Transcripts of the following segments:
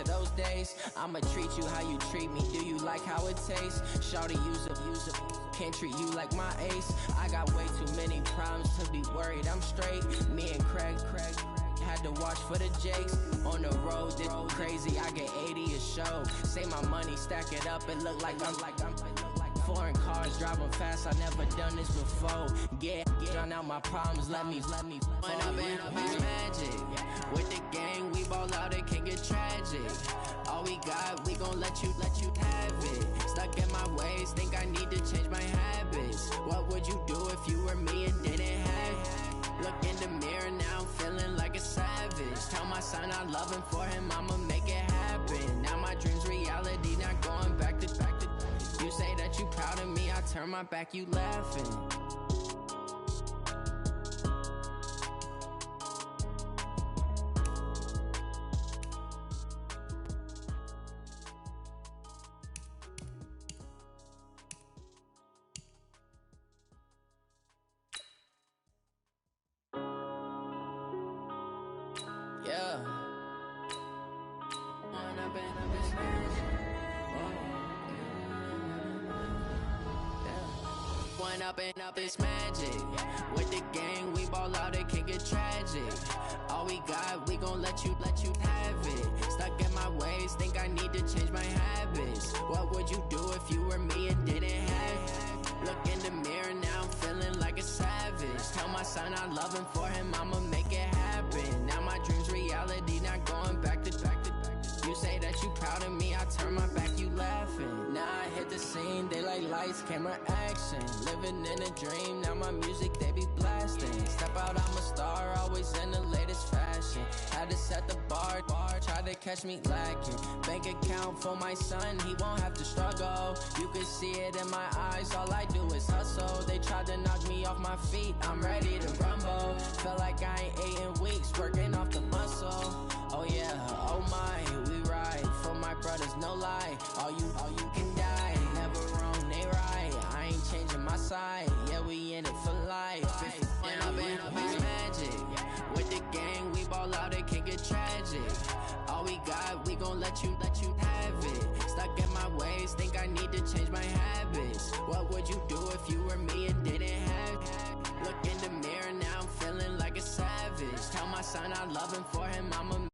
to those days. I'ma treat you how you treat me. Do you like how it tastes? Shawty, use a, can't treat you like my ace. I got way too many problems to be worried. I'm straight. Me and Craig had to watch for the Jakes. On the road, this crazy. I get 80 a show. Say my money, stack it up. It look like I'm foreign cars driving fast. I never done this before. Drown out my problems. Let me. When I've been up is magic. With the gang, we ball out. It can get tragic. All we got, we gon' let you have it. Stuck in my ways, think I need to change my habits. What would you do if you were me and didn't have it? Look in the mirror now, I'm feeling like a savage. Tell my son I love him, for him I'ma make it happen. Now my dream's reality, not going back to. You say that you proud of me, I turn my back, you laughing. Yeah. One up and up is magic. With the gang, we ball out, it can get tragic. All we got, we gon' let you have it. Stuck in my ways, think I need to change my habits. What would you do if you were me and didn't have it? Look in the mirror now, I'm feeling like a savage. Tell my son I love him, for him I'ma make it happen. Now my dream's reality, not going back to. You say that you proud of me, I turn my back, you laughing. Now I hit the scene, they like lights, camera, action. Living in a dream, now my music, they be blasting. Step out, I'm a star, always in the latest fashion. Had to set the bar, try to catch me lacking. Bank account for my son, he won't have to struggle. You can see it in my eyes, all I do is hustle. They tried to knock me off my feet, I'm ready to rumble. Felt like I ain't ate in weeks, working off the muscle. Oh yeah, oh my, we ride for my brothers, no lie. All you can die, never wrong, they right. I ain't changing my side, yeah, we in it for life. When I've been up is magic. With the gang, we ball out, it can get tragic. All we got, we gon' let you have it. Stuck in my ways, think I need to change my habits. What would you do if you were me and didn't have it? Look in the mirror now, I'm feeling like a savage. Tell my son I love him, for him I'ma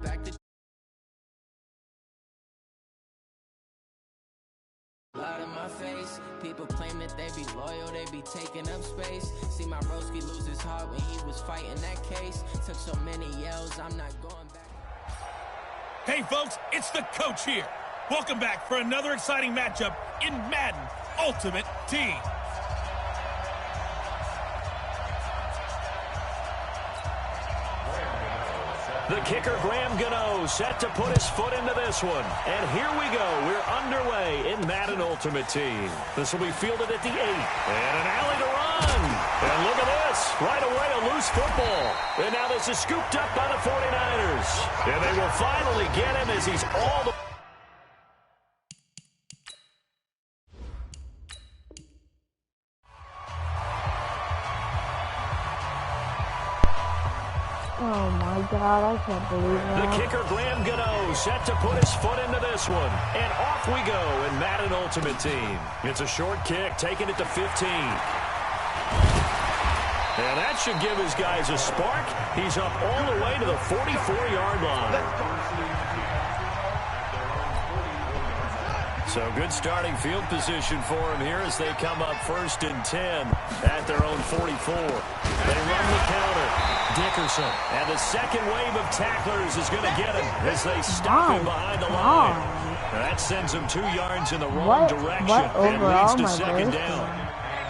back to. Loud in my face, people claim that they be loyal, they be taking up space. See my broski lose his heart when he was fighting that case. Took so many yells, I'm not going back. Hey folks, it's the coach here. Welcome back for another exciting matchup in Madden Ultimate Team. The kicker, Graham Gano, set to put his foot into this one. And here we go. We're underway in Madden Ultimate Team. This will be fielded at the 8. And an alley to run. And look at this. Right away, a loose football. And now this is scooped up by the 49ers. And they will finally get him as he's all the... Oh my God, I can't believe that. The kicker, Graham Gano, set to put his foot into this one. And off we go in Madden Ultimate Team. It's a short kick, taking it to 15. And that should give his guys a spark. He's up all the way to the 44-yard line. So good starting field position for him here as they come up 1st and 10 at their own 44. They run the counter. Dickerson. And the second wave of tacklers is going to get him as they stop him behind the line. That sends him 2 yards in the wrong direction and leads to second down.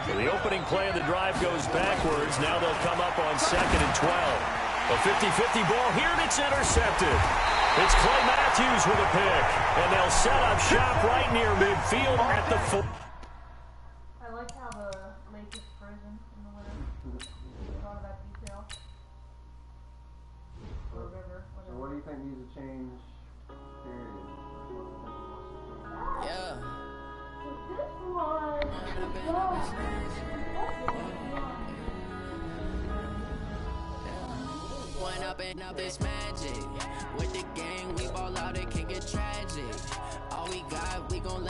So the opening play of the drive goes backwards. Now they'll come up on 2nd and 12. A 50-50 ball here, and it's intercepted. It's Clay Matthews with a pick. And they'll set up shop right near midfield at the 4. I like how the lake is frozen in the winter. A lot of that detail. Or river, whatever. So what do you think needs to change? Period. Yeah. This one. One up and up this magic.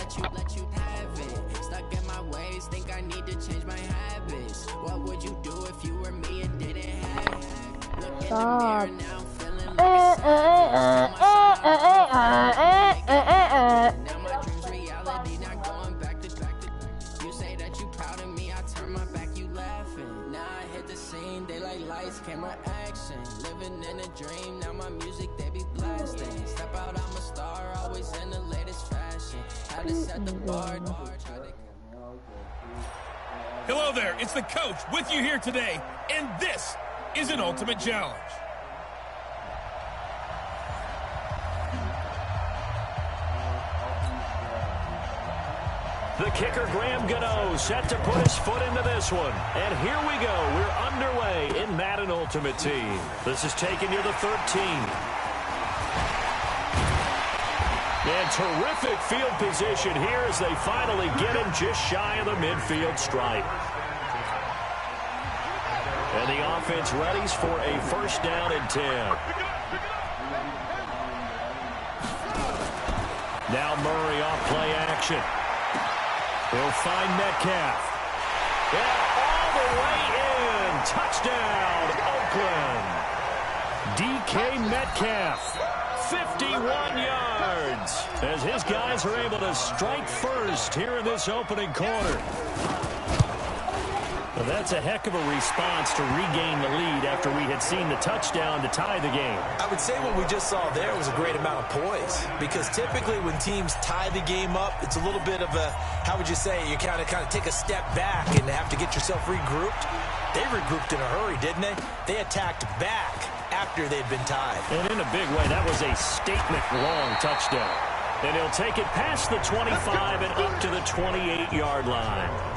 let you have it. Stuck in my ways, think I need to change my habits. What would you do if you were me and didn't have it? Look in the mirror now, feeling like now my dreams reality, not going back to you say that you proud of me, I turn my back, you laughing. Now I hit the scene, they like lights, camera, action. Living in a dream, now my music they be blasting. Step out, I'm a star, always in the latest fashion. Had to set the bar. Hello there, it's the coach with you here today, and this is an ultimate challenge. The kicker, Graham Gano, set to put his foot into this one. And here we go. We're underway in Madden Ultimate Team. This is taking you to 13. And terrific field position here as they finally get him just shy of the midfield stripe. And the offense readies for a first down and 10. Now Murray off play action. He'll find Metcalf. And all the way in. Touchdown, Oakland. DK Metcalf, 51 yards. As his guys are able to strike first here in this opening quarter. Well, that's a heck of a response to regain the lead after we had seen the touchdown to tie the game. I would say what we just saw there was a great amount of poise, because typically when teams tie the game up, it's a little bit of a, how would you say, you kind of take a step back and have to get yourself regrouped. They regrouped in a hurry, didn't they? They attacked back after they'd been tied. And in a big way, that was a statement-long touchdown. And he'll take it past the 25 and up to the 28-yard line.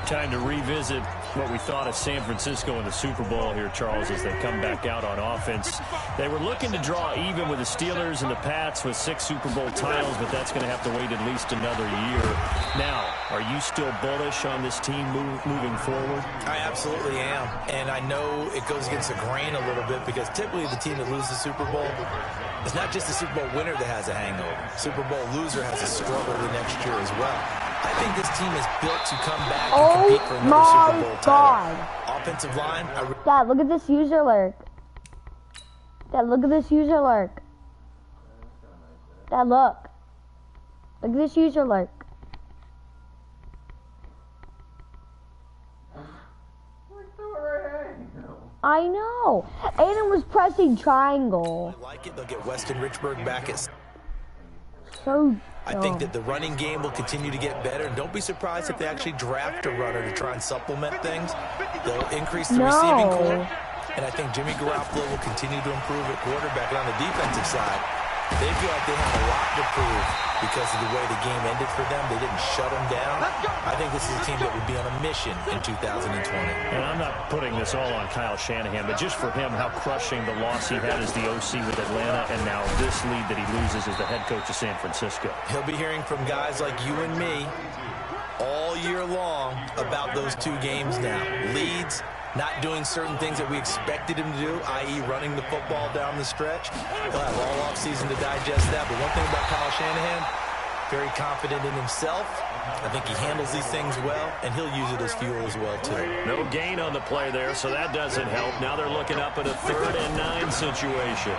Time to revisit what we thought of San Francisco in the Super Bowl here, Charles, as they come back out on offense. They were looking to draw even with the Steelers and the Pats with 6 Super Bowl titles, but that's going to have to wait at least another year. Now, are you still bullish on this team moving forward? I absolutely am. And I know it goes against the grain a little bit, because typically the team that loses the Super Bowl, it's not just the Super Bowl winner that has a hangover. Super Bowl loser has a struggle the next year as well. I think this team is built to come back and compete for another Super Bowl title. Offensive line. Dad, look at this user lurk. Dad, look at this user lurk. Dad, look. Look at this user lurk. I know. Aiden was pressing triangle. I like it. They'll get Weston Richburg back at... So I think that the running game will continue to get better. And don't be surprised if they actually draft a runner to try and supplement things. They'll increase the receiving core. And I think Jimmy Garoppolo will continue to improve at quarterback. And on the defensive side, they feel like they have a lot to prove because of the way the game ended for them. They didn't shut them down. I think this is a team that would be on a mission in 2020. And I'm not putting this all on Kyle Shanahan, but just for him, how crushing the loss he had as the OC with Atlanta, and now this lead that he loses as the head coach of San Francisco. He'll be hearing from guys like you and me all year long about those 2 games now. Leads, not doing certain things that we expected him to do, i.e. running the football down the stretch. He'll have all offseason to digest that. But one thing about Kyle Shanahan, very confident in himself. I think he handles these things well, and he'll use it as fuel as well, too. No gain on the play there, so that doesn't help. Now they're looking up at a 3rd and 9 situation.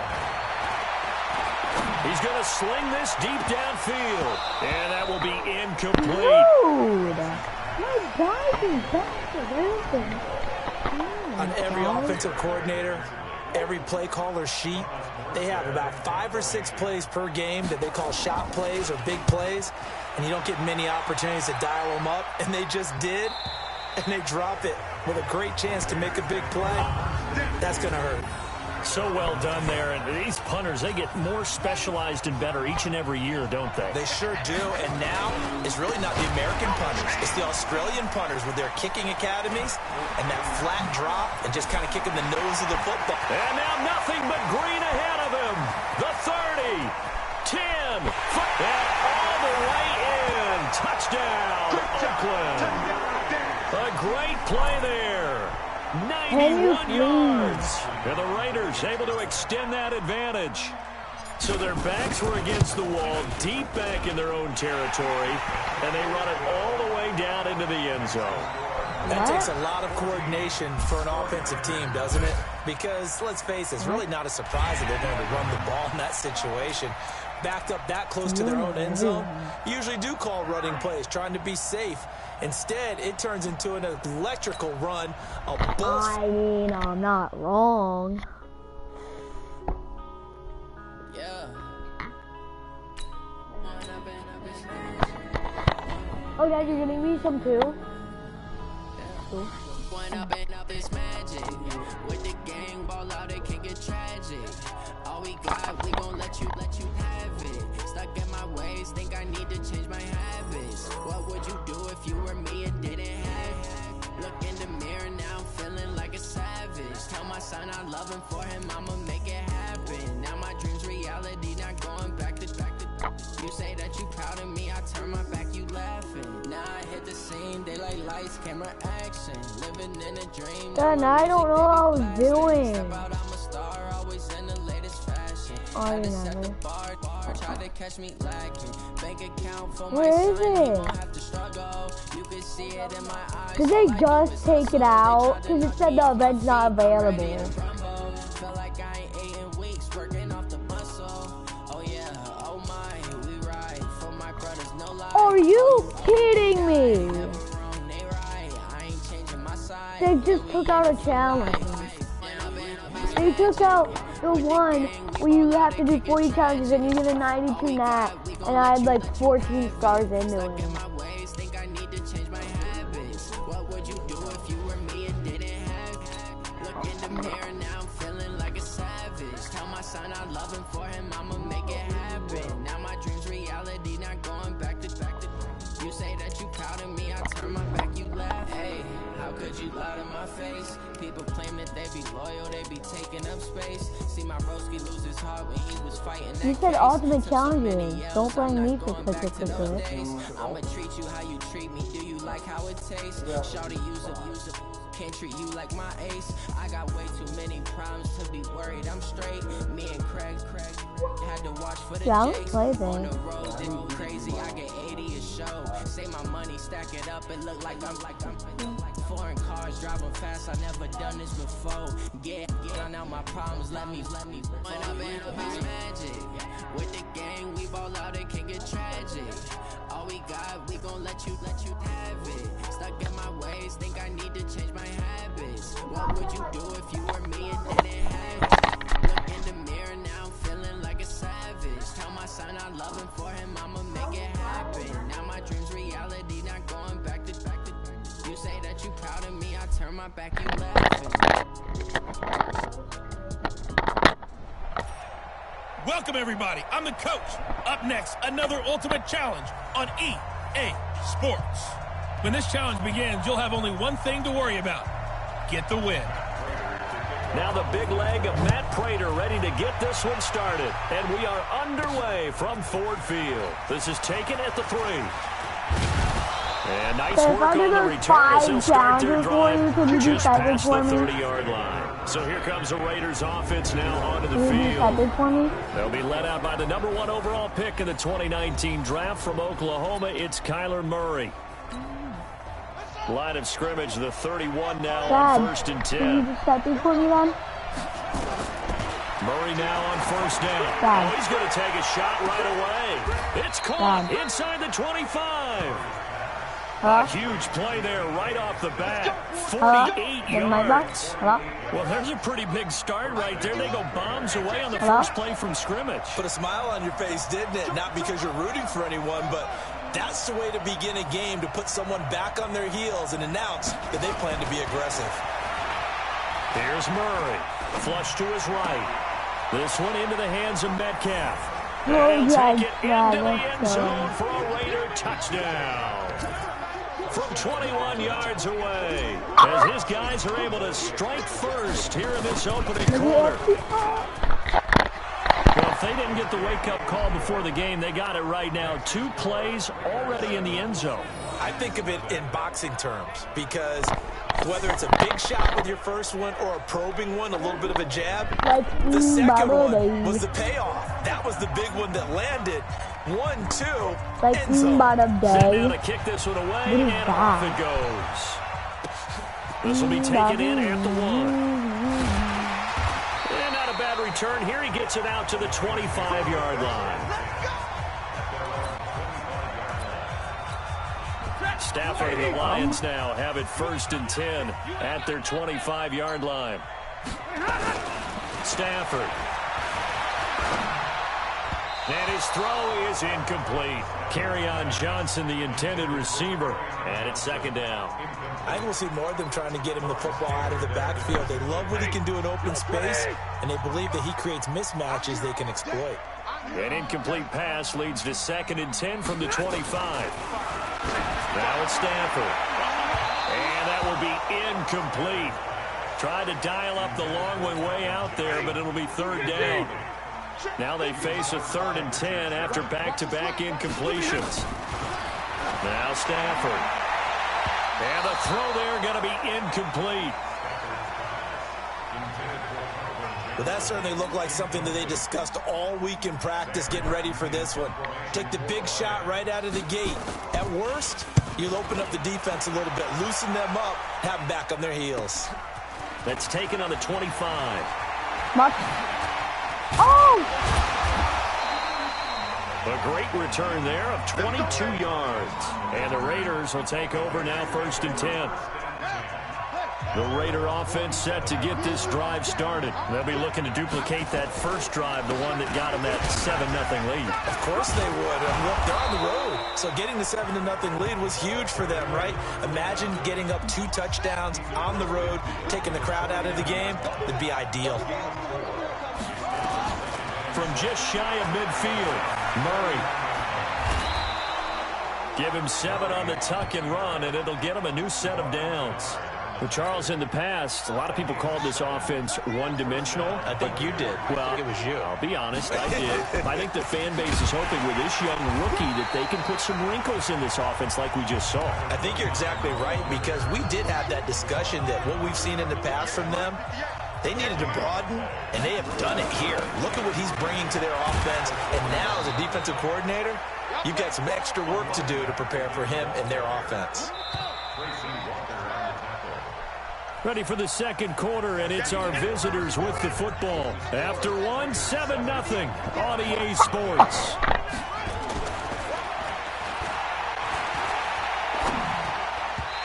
He's going to sling this deep downfield, and that will be incomplete. Dude, my guys is back to everything. On every offensive coordinator, every play caller sheet, they have about 5 or 6 plays per game that they call shot plays or big plays, and you don't get many opportunities to dial them up, and they just did, and they drop it with a great chance to make a big play. That's going to hurt. So well done there, and these punters, they get more specialized and better each and every year, don't they? They sure do, and now it's really not the American punters. It's the Australian punters with their kicking academies and that flat drop and just kind of kicking the nose of the football. And now nothing but green ahead of him. The 30, 10, 5, and all the way in. Touchdown, Oakland. A great play there. 91 yards. And the Raiders able to extend that advantage. So their backs were against the wall, deep back in their own territory, and they run it all the way down into the end zone. That takes a lot of coordination for an offensive team, doesn't it? Because, let's face it, it's really not a surprise that they're going to run the ball in that situation. Backed up that close to their own end zone, usually do call running plays, trying to be safe. Instead, it turns into an electrical run. I mean, I'm not wrong. Yeah. Oh, Dad, you're getting me some too? Cool. One up and up is magic. With the gang ball out, it can get tragic. All we got, we gon' let you have it. Stuck in my ways, think I need to change my habits. What would you do if you were me and didn't have it? Look in the mirror now, feeling like a savage. Tell my son I love him, for him I'ma make it happen. Now my dream's reality, not going back to. You say that you proud of me, I turn my back, you laughing. Now I hit the scene, daylight lights, camera action. Living in a dream. Dad, I don't know what I was doing. Step out, I'm a star, always in the latest fashion. I remember. Try to catch me lacking. Bank account for Where my is son, it? you gon' have to struggle. You can see it in my eyes. Did they just take it out? Because it said the event's not available. Felt like I ain't ate in weeks, working off the muscle. Oh yeah, oh my, we ride for my brothers, no lie. Are you kidding me? They just took out a challenge. They took out the one where you have to do 40 challenges and you get a 92 nat, and I had like 14 stars into it. People claim that they be loyal, they be taking up space. See my broski lose his heart when he was fighting. You said ultimate challenges. Don't blame me for such a good. I'ma treat you how you treat me. Do you like how it tastes? Shawty, use it. Can't treat you like my ace. I got way too many problems to be worried. I'm straight. Me and Craig had to watch for the Jakes. On the road, they go crazy. I get 80 a show. Say my money, stack it up. It look like I'm foreign cars driving fast. I never done this before. Get out my problems. Let me. One up and up is magic. With the gang, we ball out. It can get tragic. All we got, we gon' let you have it. Stuck in my ways, think I need to change my habits. What would you do if you were me and didn't have it? Look in the mirror now, feeling like a savage. Tell my son I love him, for him I'ma make it happen. Now my dream's reality, not going back to. You say that you proud of me, I turn my back, you laughing. Welcome, everybody. I'm the coach. Up next, another ultimate challenge on EA Sports. When this challenge begins, you'll have only one thing to worry about. Get the win. Now the big leg of Matt Prater ready to get this one started. And we are underway from Ford Field. This is taken at the 3. And nice work on the return as they'll start their drive just past the 30-yard line. So here comes the Raiders offense now onto the field. They'll be led out by the #1 overall pick in the 2019 draft from Oklahoma. It's Kyler Murray. Line of scrimmage, the 31 now on 1st and 10. Can you just set this for me then? Murray now on 1st down. Oh, he's going to take a shot right away. It's caught inside the 25. A huge play there right off the bat. 48 yards. Well, there's a pretty big start right there. They go bombs away on the first play from scrimmage. Put a smile on your face, didn't it? Not because you're rooting for anyone, but that's the way to begin a game, to put someone back on their heels and announce that they plan to be aggressive. Here's Murray. Flush to his right. This one into the hands of Metcalf. And he'll take it into the end zone for a Raider touchdown. From 21 yards away, as his guys are able to strike first here in this opening quarter. Well, if they didn't get the wake-up call before the game, they got it right now. 2 plays already in the end zone. I think of it in boxing terms, because Whether it's a big shot with your first one or a probing one, a little bit of a jab, Like the second one day. was the payoff. That was the big one that landed. 1-2. Like end zone. bottom day. Now to kick this one away, What is and off that? it goes. This will be taken in at the 1. And not a bad return here. He gets it out to the 25-yard line. Stafford and the Lions now have it 1st and 10 at their 25-yard line. Stafford. And his throw is incomplete. Kerryon Johnson, the intended receiver. And it's 2nd down. I think we'll see more of them trying to get him the football out of the backfield. They love what he can do in open space, and they believe that he creates mismatches they can exploit. An incomplete pass leads to 2nd and 10 from the 25. Now it's Stafford. And that will be incomplete. Tried to dial up the long one way out there, but it'll be 3rd down. Now they face a 3rd and 10 after back-to-back incompletions. Now Stafford. And the throw there going to be incomplete. Well, that certainly looked like something that they discussed all week in practice getting ready for this one. Take the big shot right out of the gate. At worst, you'll open up the defense a little bit, loosen them up, have them back on their heels. That's taken on the 25. Much. Oh! A great return there of 22 yards. And the Raiders will take over now 1st and 10. The Raider offense set to get this drive started. They'll be looking to duplicate that first drive, the one that got them that 7-0 lead. Of course they would. Look, they're on the road. So getting the 7-0 lead was huge for them, right? Imagine getting up 2 touchdowns on the road, taking the crowd out of the game. It'd be ideal. From just shy of midfield, Murray. Give him 7 on the tuck and run, and it'll get him a new set of downs. Well, Charles, in the past, a lot of people called this offense one-dimensional. I think you did. Well, I think it was you. I'll be honest, I did. I think the fan base is hoping with this young rookie that they can put some wrinkles in this offense like we just saw. I think you're exactly right, because we did have that discussion that what we've seen in the past from them, they needed to broaden, and they have done it here. Look at what he's bringing to their offense, and now as a defensive coordinator, you've got some extra work to do to prepare for him and their offense. Ready for the 2nd quarter, and it's our visitors with the football. After 1, 7-0 on EA Sports.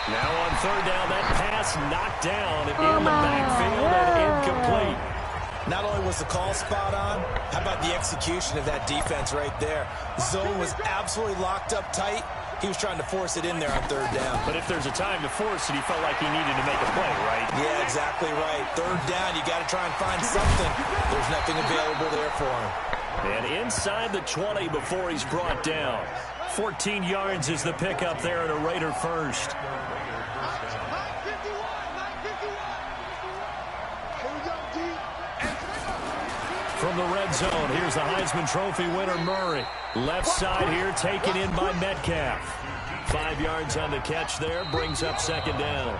Now on 3rd down, that pass knocked down in the backfield and incomplete. Not only was the call spot on, how about the execution of that defense right there? The zone was absolutely locked up tight. He was trying to force it in there on 3rd down. But if there's a time to force it, he felt like he needed to make a play, right? Yeah, exactly right. 3rd down, you got to try and find something. There's nothing available there for him. And inside the 20 before he's brought down. 14 yards is the pickup there at a Raider first. From the red zone, here's the Heisman Trophy winner, Murray. Left side here, taken in by Metcalf. 5 yards on the catch there, brings up 2nd down.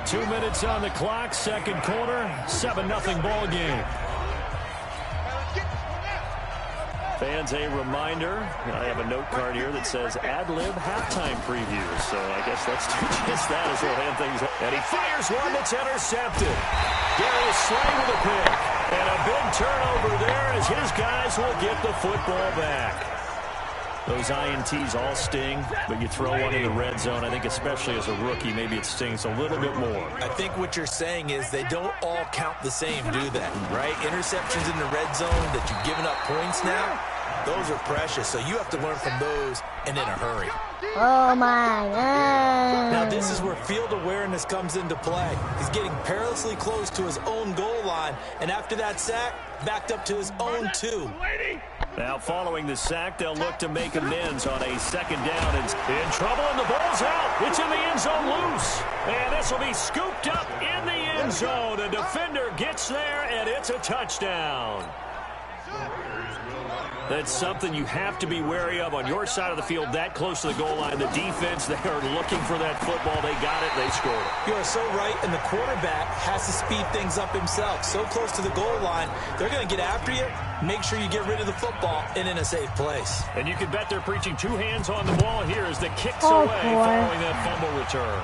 2 minutes on the clock, 2nd quarter, 7-0 ball game. Fans, a reminder, I have a note card here that says ad-lib halftime preview. So I guess let's do just that as we'll hand things up. And he fires one that's intercepted. Darius Slay with a pick. And a big turnover there as his guys will get the football back. Those INTs all sting, but you throw one in the red zone. I think especially as a rookie, maybe it stings a little bit more. I think what you're saying is they don't all count the same, do they? Right? Interceptions in the red zone that you've given up points now, those are precious. So you have to learn from those and in a hurry. Oh my God. Now this is where field awareness comes into play. He's getting perilously close to his own goal line, and after that sack, backed up to his own 2. Now following the sack, they'll look to make amends on a 2nd down. It's in trouble, and the ball's out. It's in the end zone loose. And this will be scooped up in the end zone. A defender gets there, and it's a touchdown. That's something you have to be wary of on your side of the field, that close to the goal line. The defense, they are looking for that football. They got it. They scored it. You are so right, and the quarterback has to speed things up himself. So close to the goal line, they're going to get after you. Make sure you get rid of the football and in a safe place. And you can bet they're preaching 2 hands on the ball here as the kicks away following that fumble return.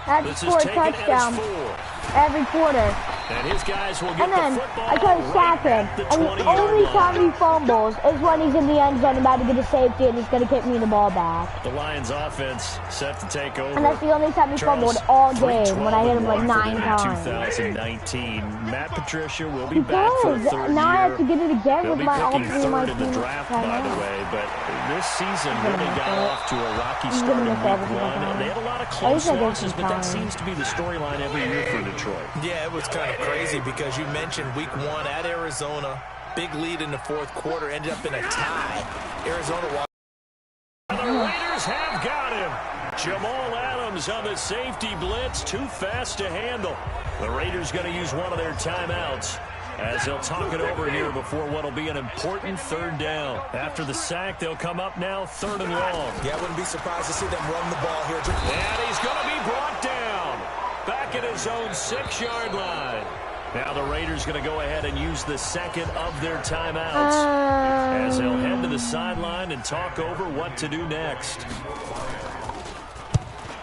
That's 4 touchdowns every quarter. And his guys will get and then the football I try to sack him, and the only time he fumbles is when he's in the end zone about to get a safety, and he's going to kick me the ball back. The Lions offense set to take over. And that's the only time he fumbled all game, when I hit him like 9 times. 2019. Matt Patricia will be back for a third now year. I have to get it again They'll with be my picking all third in the draft, by the way. But this season really got off to a rocky start in week 1. They had a lot of close losses, but that seems to be the storyline every year for Detroit. Yeah, it was kind of crazy because you mentioned week 1 at Arizona. Big lead in the 4th quarter, ended up in a tie. Arizona walked. The Raiders have got him. Jamal Adams on the safety blitz, too fast to handle. The Raiders going to use one of their timeouts as they'll talk it over here before what will be an important 3rd down. After the sack, they'll come up now 3rd and long. Yeah, I wouldn't be surprised to see them run the ball here. And he's going to be brought down back at his own 6-yard line. Now the Raiders going to go ahead and use the 2nd of their timeouts as they'll head to the sideline and talk over what to do next.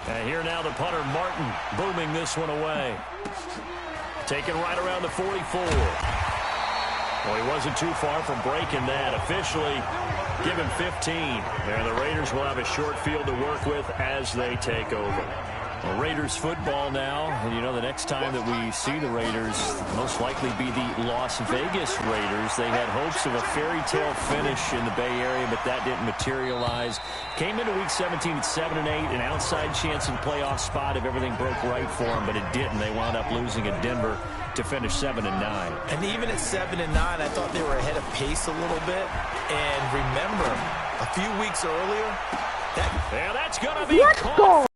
And here now the punter, Martin, booming this one away. Taken right around the 44. Well, he wasn't too far from breaking that. Officially, give him 15. And the Raiders will have a short field to work with as they take over. Well, Raiders football now, and you know the next time that we see the Raiders most likely be the Las Vegas Raiders. They had hopes of a fairy tale finish in the Bay Area, but that didn't materialize. Came into week 17 at 7-8, an outside chance at a playoff spot if everything broke right for them, but it didn't. They wound up losing at Denver to finish 7-9. And even at 7-9, I thought they were ahead of pace a little bit. And remember, a few weeks earlier, that's going to be caught.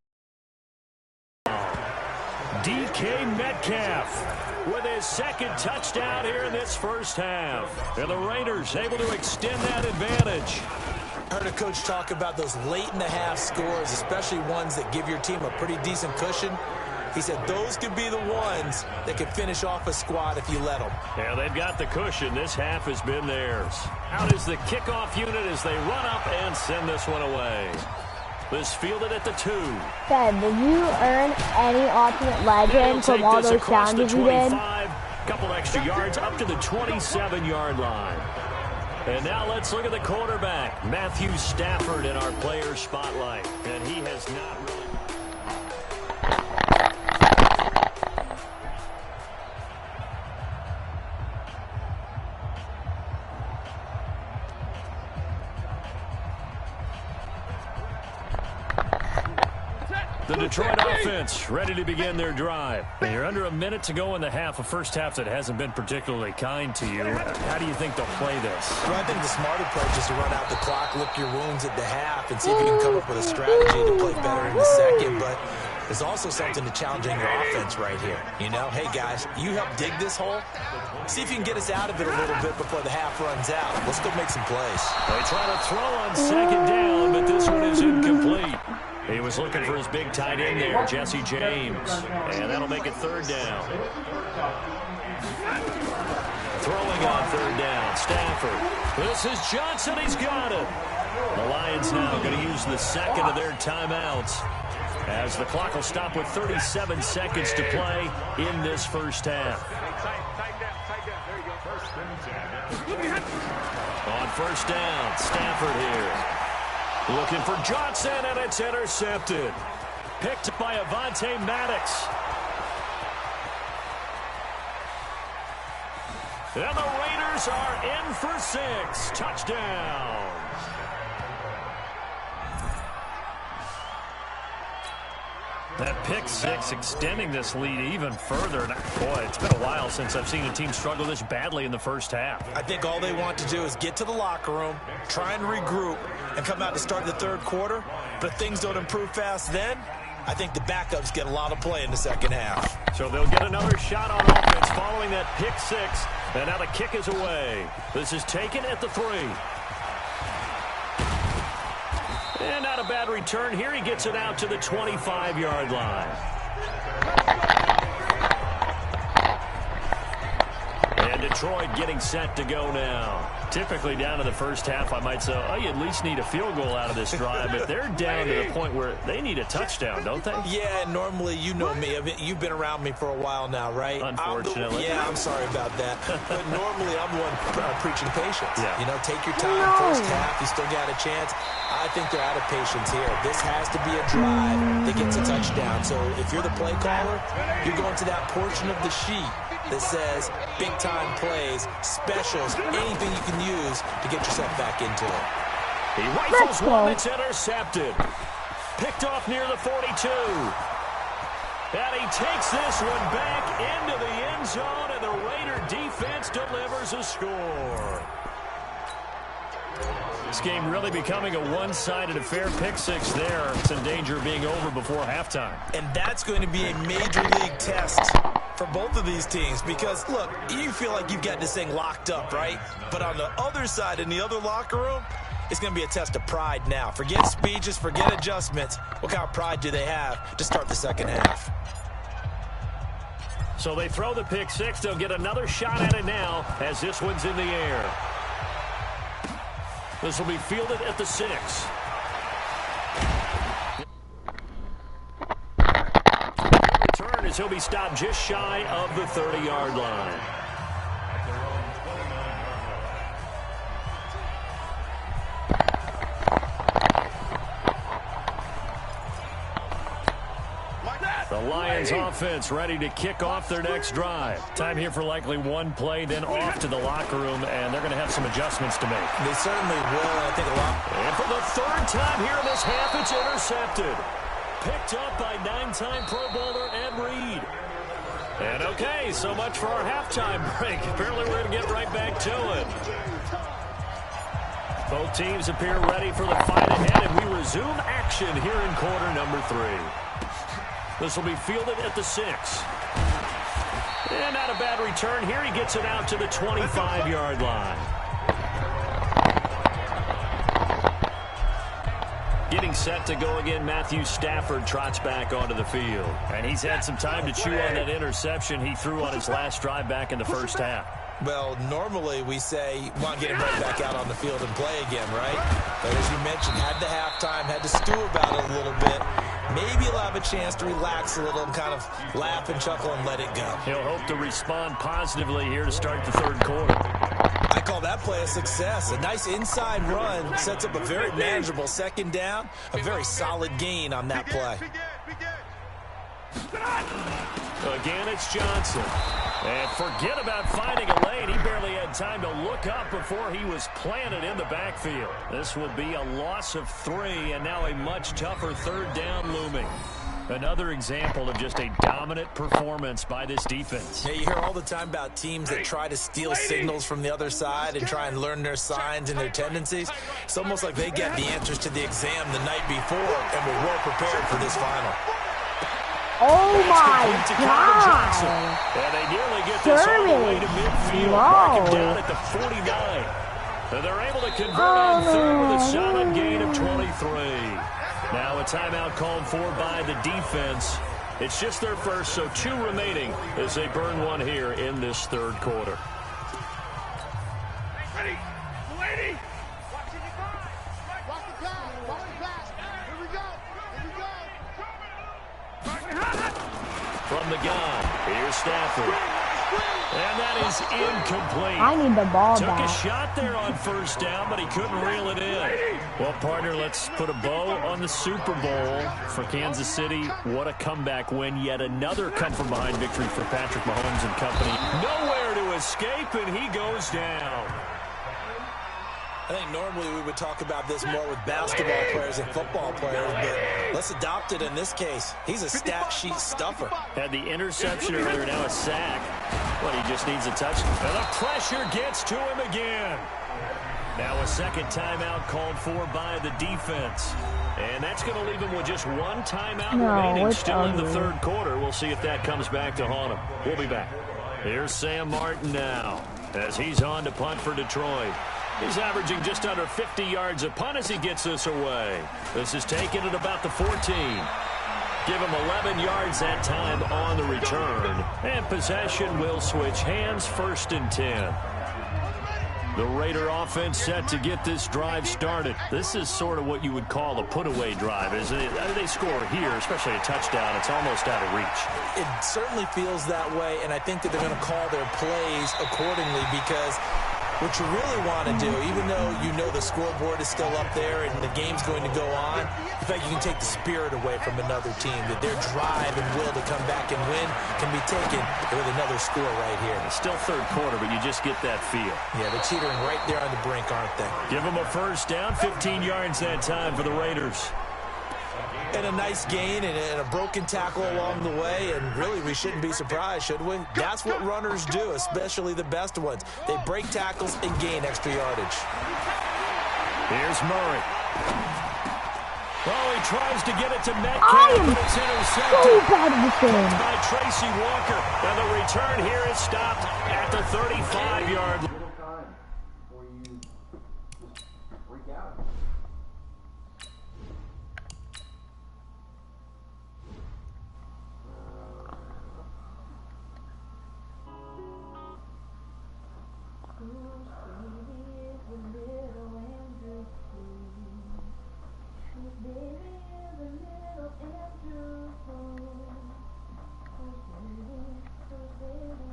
DK Metcalf with his 2nd touchdown here in this first half. And the Raiders able to extend that advantage. I heard a coach talk about those late in the half scores, especially ones that give your team a pretty decent cushion. He said those could be the ones that could finish off a squad if you let them. Yeah, they've got the cushion. This half has been theirs. Out is the kickoff unit as they run up and send this one away. This fielded at the 2. Ben, did you earn any ultimate legend from all those challenges you did? Couple extra yards up to the 27-yard line. And now let's look at the quarterback, Matthew Stafford, in our player spotlight. And he has not really... The Detroit offense ready to begin their drive. You're under a minute to go in the half, a first half that hasn't been particularly kind to you. How do you think they'll play this? Well, I think the smart approach is to run out the clock, lick your wounds at the half, and see if you can come up with a strategy to play better in the 2nd. But there's also something to challenging your offense right here. You know, hey, guys, you help dig this hole. See if you can get us out of it a little bit before the half runs out. Let's go make some plays. They try to throw on 2nd down, but this one is incomplete. He was looking for his big tight end there, Jesse James. And that'll make it 3rd down. Throwing on 3rd down, Stafford. This is Johnson, he's got it. The Lions now going to use the 2nd of their timeouts as the clock will stop with 37 seconds to play in this first half. On 1st down, Stafford here. Looking for Johnson, and it's intercepted. Picked by Avonte Maddox. And the Raiders are in for 6. Touchdown. That pick 6 extending this lead even further. And boy, it's been a while since I've seen a team struggle this badly in the first half. I think all they want to do is get to the locker room, try and regroup, and come out to start the 3rd quarter. But if things don't improve fast then, I think the backups get a lot of play in the 2nd half. So they'll get another shot on offense following that pick 6. And now the kick is away. This is taken at the 3. And not a bad return here. He gets it out to the 25-yard line. And Detroit getting set to go now. Typically down to the first half, I might say, oh, you at least need a field goal out of this drive. But they're down to the point where they need a touchdown, don't they? Yeah, normally, you know me. You've been around me for a while now, right? Unfortunately. I'm sorry about that. But normally, I'm the one preaching patience. Yeah. You know, take your time. First half, you still got a chance. I think they're out of patience here. This has to be a drive that gets a touchdown. So if you're the play caller, you're going to that portion of the sheet that says big-time plays, specials, anything you can use to get yourself back into it. He rifles one. It's intercepted. Picked off near the 42. And he takes this one back into the end zone, and the Raider defense delivers a score. This game really becoming a one-sided affair. Pick 6 there. It's in danger of being over before halftime. And that's going to be a major league test for both of these teams because, look, you feel like you've got this thing locked up, right? But on the other side, in the other locker room, it's going to be a test of pride now. Forget speeches, forget adjustments. What kind of pride do they have to start the second half? So they throw the pick 6. They'll get another shot at it now as this one's in the air. This will be fielded at the 6. Return as he'll be stopped just shy of the 30-yard line. The Lions offense ready to kick off their next drive. Time here for likely one play, then off to the locker room, and they're going to have some adjustments to make. They certainly will, I think a lot. And for the 3rd time here in this half, it's intercepted. Picked up by 9-time Pro Bowler Ed Reed. And okay, so much for our halftime break. Apparently we're going to get right back to it. Both teams appear ready for the fight ahead, and we resume action here in quarter number 3. This will be fielded at the 6. And not a bad return here. He gets it out to the 25-yard line. Getting set to go again, Matthew Stafford trots back onto the field. And he's had some time to chew on that interception he threw on his last drive back in the first half. Well, normally we say you want to get him right back out on the field and play again, right? But as you mentioned, had the halftime, had to stew about it a little bit. Maybe he'll have a chance to relax a little and kind of laugh and chuckle and let it go. He'll hope to respond positively here to start the 3rd quarter. I call that play a success. A nice inside run sets up a very manageable 2nd down, a very solid gain on that play. Again, it's Johnson. And forget about finding a lane. He barely had time to look up before he was planted in the backfield. This will be a loss of 3, and now a much tougher 3rd down looming. Another example of just a dominant performance by this defense. Yeah, you hear all the time about teams that try to steal signals from the other side and try and learn their signs and their tendencies. It's almost like they get the answers to the exam the night before and were well prepared for this final. Oh my God! And they nearly get this all the way to midfield. Mark him down at the 49. And they're able to convert on 3rd with a solid gain of 23. Now a timeout called for by the defense. It's just their first, so 2 remaining as they burn one here in this 3rd quarter. Ready, lady. Watch it, watch the pass. Watch the pass. Here we go. From the gun, here's Stafford. And that is incomplete. I need the ball Took back. a shot there on 1st down, but he couldn't reel it in. Well, partner, let's put a bow on the Super Bowl for Kansas City. What a comeback win. Yet another come-from-behind victory for Patrick Mahomes and company. Nowhere to escape, and he goes down. I think normally we would talk about this more with basketball players and football players, but let's adopt it in this case. He's a stat sheet stuffer. Had the interception earlier, now a sack. But he just needs a touchdown. And the pressure gets to him again. Now a 2nd timeout called for by the defense. And that's going to leave him with just 1 timeout remaining. Still in the 3rd quarter. We'll see if that comes back to haunt him. We'll be back. Here's Sam Martin now. as he's on to punt for Detroit. He's averaging just under 50 yards a punt as he gets this away. This is taken at about the 14. Give him 11 yards that time on the return. And possession will switch hands, 1st and 10. The Raider offense set to get this drive started. This is sort of what you would call a put-away drive, isn't it? They score here, especially a touchdown. It's almost out of reach. It certainly feels that way, and I think that they're going to call their plays accordingly because what you really want to do, even though you know the scoreboard is still up there and the game's going to go on, I think you can take the spirit away from another team, that their drive and will to come back and win can be taken with another score right here. It's still 3rd quarter, but you just get that feel. Yeah, they're teetering right there on the brink, aren't they? Give them a 1st down, 15 yards that time for the Raiders. And a nice gain and a broken tackle along the way, and really we shouldn't be surprised, should we? That's what runners do, especially the best ones. They break tackles and gain extra yardage. Here's Murray. Oh, he tries to get it to Metcalf, but it's intercepted by Tracy Walker. And the return here is stopped at the 35-yard line.